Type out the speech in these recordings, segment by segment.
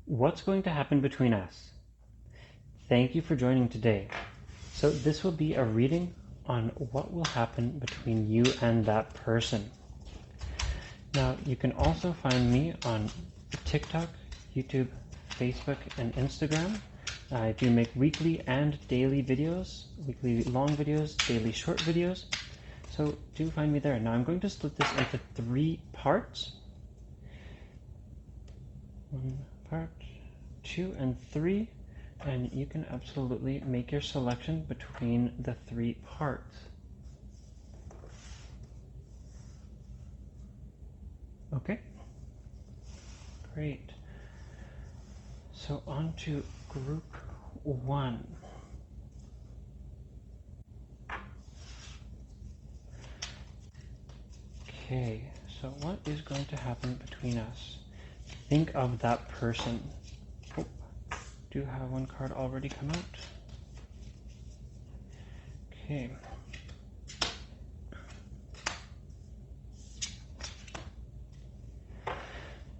What's going to happen between us? Thank you for joining today. So this will be a reading on what will happen between you and that person. Now, you can also find me on TikTok, YouTube, Facebook, and Instagram. I do make weekly and daily videos, weekly long videos, daily short videos. So do find me there. Now I'm going to split this into 3 parts. 1 part, 2, and 3. And you can absolutely make your selection between the 3 parts. Okay? Great. So on to group 1. Okay, so what is going to happen between us? Think of that person. Oh, do have 1 card already come out. Okay.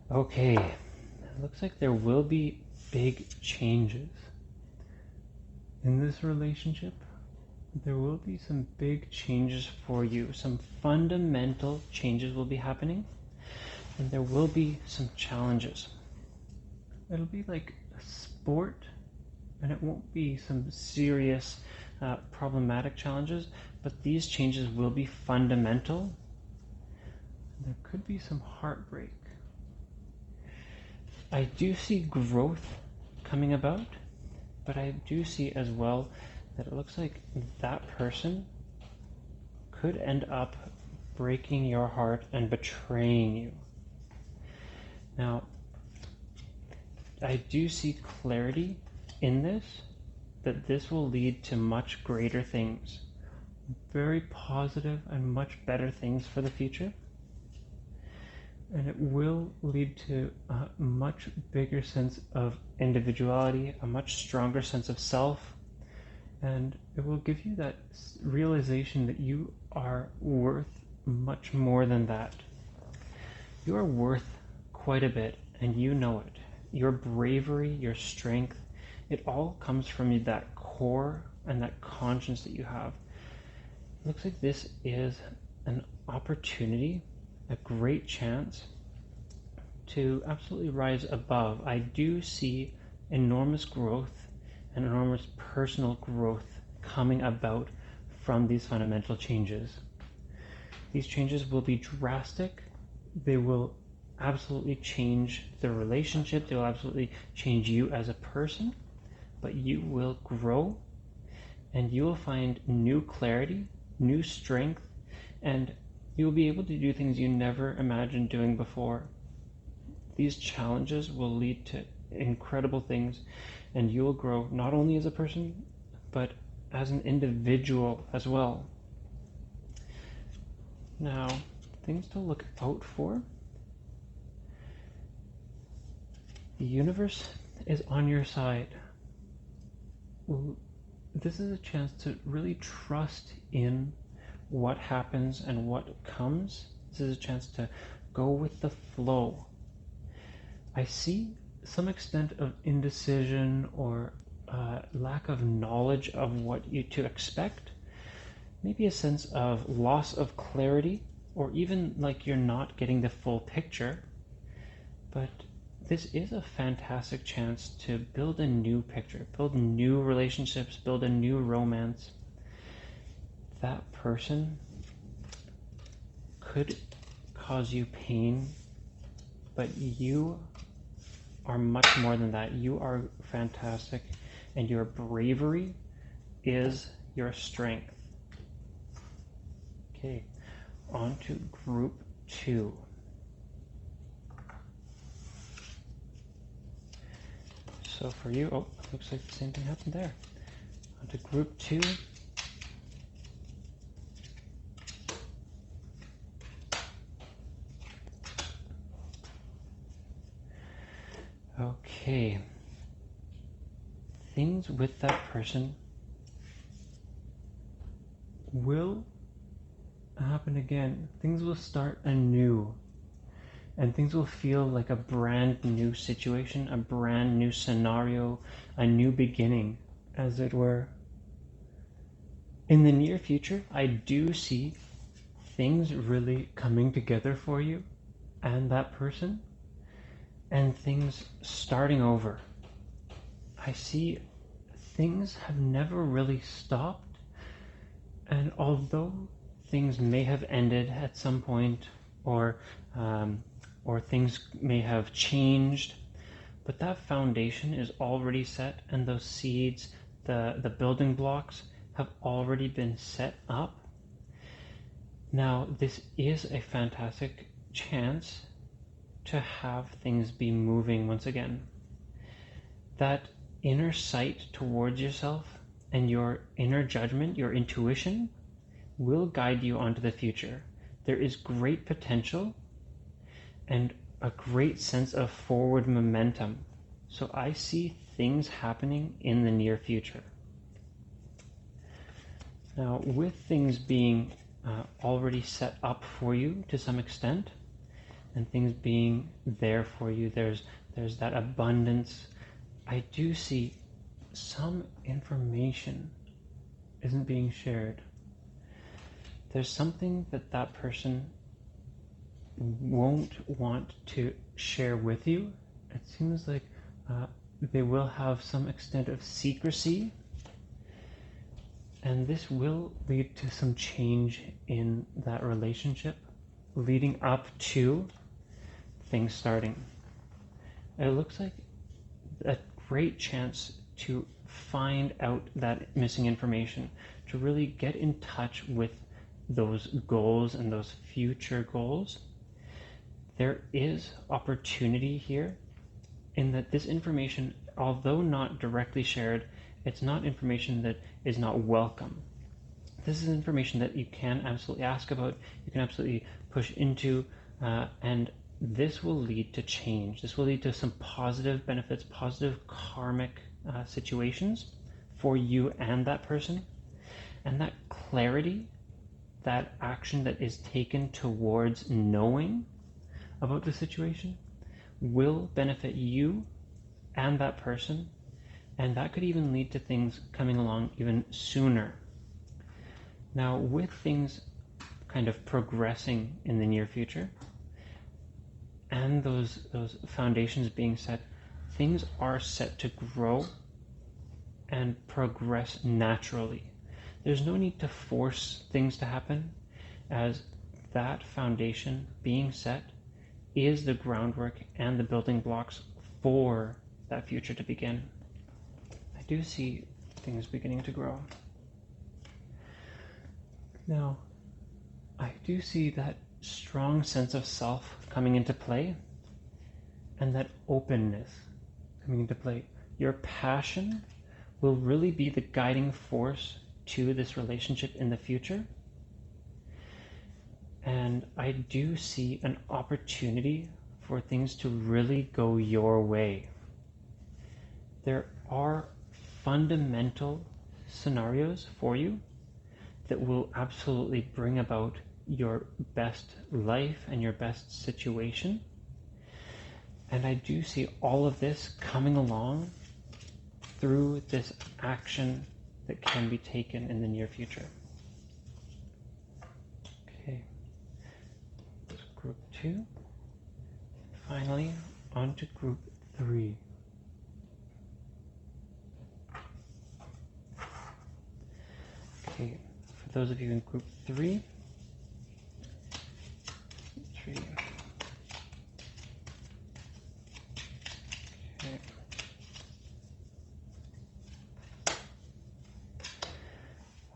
Okay, it looks like there will be big changes in this relationship. There will be some big changes for you. Some fundamental changes will be happening, and there will be some challenges. It'll be like a sport, and it won't be some serious problematic challenges, but these changes will be fundamental. There could be some heartbreak. I do see growth coming about, but I do see as well that it looks like that person could end up breaking your heart and betraying you. Now, I do see clarity in this, that this will lead to much greater things, very positive and much better things for the future. And it will lead to a much bigger sense of individuality, a much stronger sense of self, and it will give you that realization that you are worth much more than that. You are worth quite a bit, and you know it. Your bravery, your strength, it all comes from that core and that conscience that you have. It looks like this is an opportunity, a great chance to absolutely rise above. I do see enormous growth and enormous personal growth coming about from these fundamental changes. These changes will be drastic. They will absolutely change the relationship. They will absolutely change you as a person, but you will grow and you will find new clarity, new strength, and you will be able to do things you never imagined doing before. These challenges will lead to incredible things, and you will grow not only as a person, but as an individual as well. Now, things to look out for. The universe is on your side. This is a chance to really trust in what happens and what comes. This is a chance to go with the flow. I see some extent of indecision or lack of knowledge of what to expect. Maybe a sense of loss of clarity, or even like you're not getting the full picture. But this is a fantastic chance to build a new picture, build new relationships, build a new romance. That person could cause you pain, but you are much more than that. You are fantastic, and your bravery is your strength. Okay, on to group 2. So for you, looks like the same thing happened there. On to group 2. Okay. Things with that person will happen again. Things will start anew. and things will feel like a brand new situation, a brand new scenario, a new beginning, as it were. In the near future, I do see things really coming together for you and that person, and things starting over. I see things have never really stopped, and although things may have ended at some point, or things may have changed, but that foundation is already set, and those seeds, the building blocks, have already been set up. Now, this is a fantastic chance to have things be moving once again. That inner sight towards yourself and your inner judgment, your intuition, will guide you onto the future. There is great potential and a great sense of forward momentum. So I see things happening in the near future. Now, with things being already set up for you to some extent, and things being there for you, there's that abundance. I do see some information isn't being shared. There's something that person won't want to share with you. It seems like they will have some extent of secrecy, and this will lead to some change in that relationship, leading up to things starting. It looks like a great chance to find out that missing information, to really get in touch with those goals and those future goals. There is opportunity here in that this information, although not directly shared, it's not information that is not welcome. This is information that you can absolutely ask about, you can absolutely push into, and this will lead to change. This will lead to some positive benefits, positive karmic situations for you and that person. And that clarity, that action that is taken towards knowing about the situation, will benefit you and that person, and that could even lead to things coming along even sooner. Now, with things kind of progressing in the near future, and those foundations being set, things are set to grow and progress naturally. There's no need to force things to happen, as that foundation being set is the groundwork and the building blocks for that future to begin. I do see things beginning to grow. Now, I do see that strong sense of self coming into play, and that openness coming into play. Your passion will really be the guiding force to this relationship in the future. And I do see an opportunity for things to really go your way. There are fundamental scenarios for you that will absolutely bring about your best life and your best situation. And I do see all of this coming along through this action that can be taken in the near future. Okay, group 2. Finally, on to group 3. Okay, for those of you in group 3,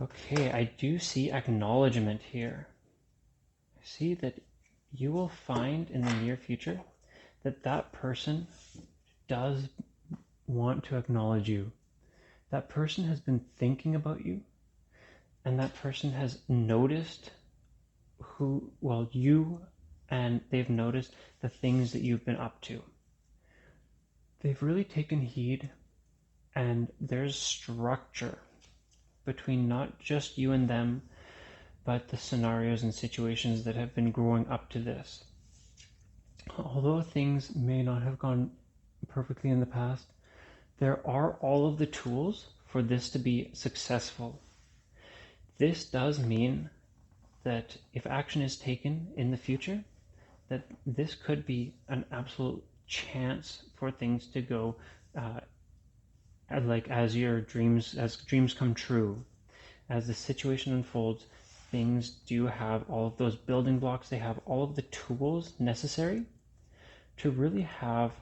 Okay, I do see acknowledgement here. I see that you will find in the near future that that person does want to acknowledge you. That person has been thinking about you, and that person has noticed you, and they've noticed the things that you've been up to. They've really taken heed, and there's structure between not just you and them, but the scenarios and situations that have been growing up to this. although things may not have gone perfectly in the past, there are all of the tools for this to be successful. This does mean that if action is taken in the future, that this could be an absolute chance for things to go like as dreams come true. As the situation unfolds, things do have all of those building blocks. They have all of the tools necessary to really have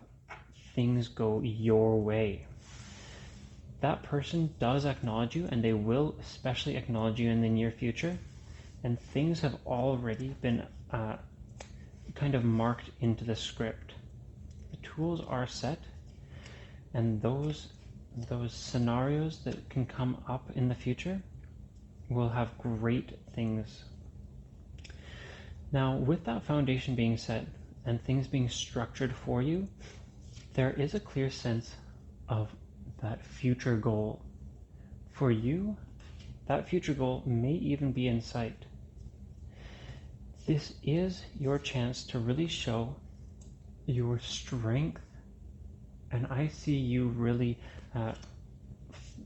things go your way. That person does acknowledge you, and they will especially acknowledge you in the near future. And things have already been kind of marked into the script. The tools are set, and those scenarios that can come up in the future will have great things. Now, with that foundation being set and things being structured for you, there is a clear sense of that future goal. For you, that future goal may even be in sight. This is your chance to really show your strength, and I see you really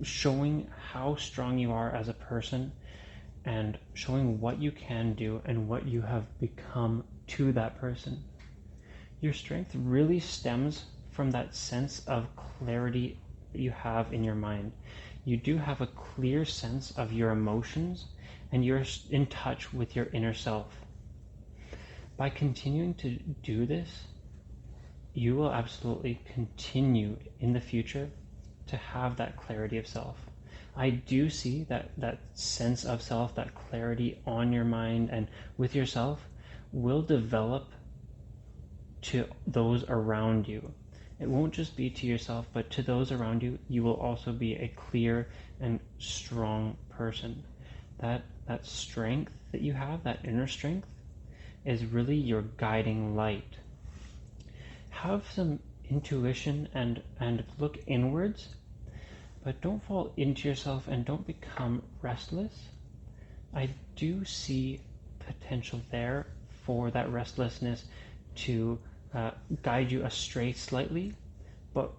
showing how strong you are as a person and showing what you can do and what you have become to that person. Your strength really stems from that sense of clarity that you have in your mind. You do have a clear sense of your emotions, and you're in touch with your inner self. By continuing to do this, you will absolutely continue in the future to have that clarity of self. I do see that sense of self, that clarity on your mind and with yourself will develop to those around you. It won't just be to yourself, but to those around you, you will also be a clear and strong person. That strength that you have, that inner strength, is really your guiding light. Have some intuition and look inwards, but don't fall into yourself and don't become restless. I do see potential there for that restlessness to guide you astray slightly, but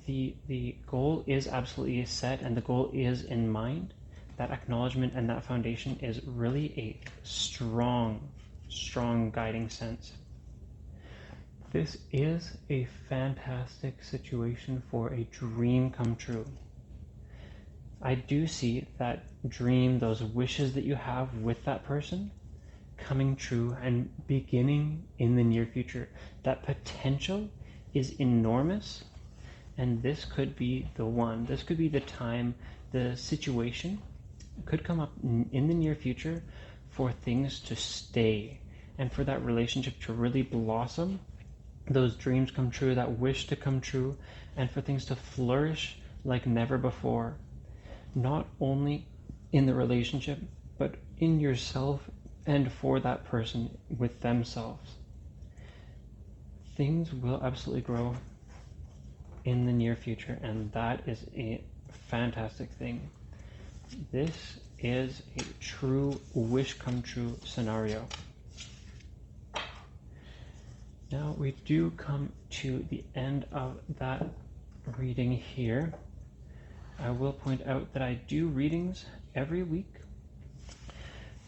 the goal is absolutely set and the goal is in mind. That acknowledgement and that foundation is really a strong guiding sense. This is a fantastic situation for a dream come true. I do see that dream, those wishes that you have with that person, coming true and beginning in the near future. That potential is enormous, and this could be the one. This could be the time, the situation could come up in the near future for things to stay and for that relationship to really blossom, those dreams come true, that wish to come true, and for things to flourish like never before. Not only in the relationship, but in yourself and for that person with themselves. Things will absolutely grow in the near future, and that is a fantastic thing. This is a true wish come true scenario. Now we do come to the end of that reading here. I will point out that I do readings every week.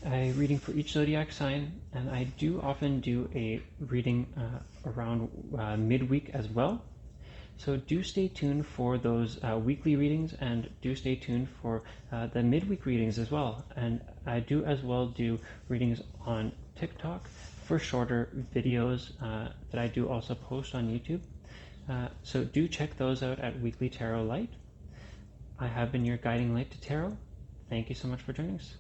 A reading for each zodiac sign, and I do often do a reading around midweek as well. So do stay tuned for those weekly readings, and do stay tuned for the midweek readings as well. And I do as well do readings on TikTok for shorter videos that I do also post on YouTube. So do check those out at WeeklyTarotLight. I have been your guiding light to tarot. Thank you so much for joining us.